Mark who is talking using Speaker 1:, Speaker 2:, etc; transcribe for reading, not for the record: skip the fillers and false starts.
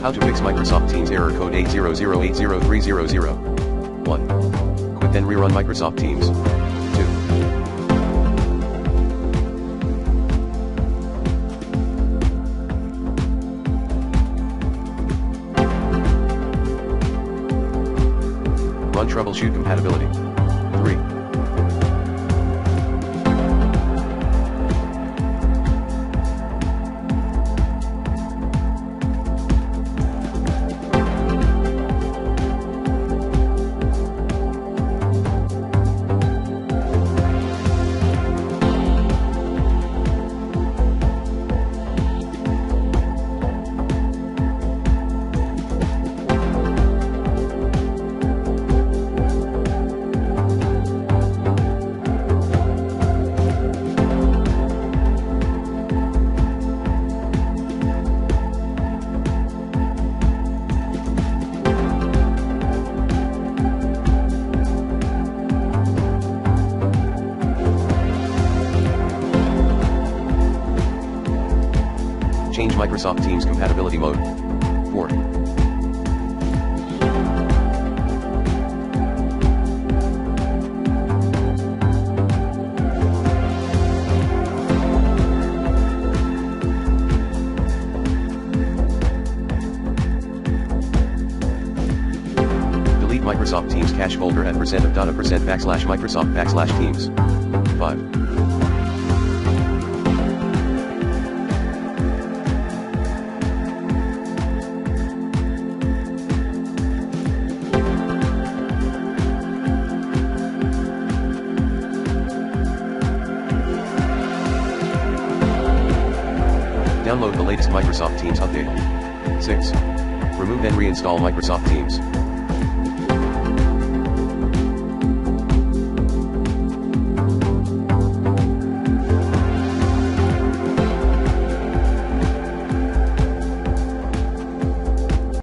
Speaker 1: How to fix Microsoft Teams error code 800803000. 1. Quit then rerun Microsoft Teams. 2. Run troubleshoot compatibility. 3. Change Microsoft Teams compatibility mode. 4. Delete Microsoft Teams cache folder at %of.a%\Microsoft\Teams. 5. Download the latest Microsoft Teams update. 6. Remove and reinstall Microsoft Teams.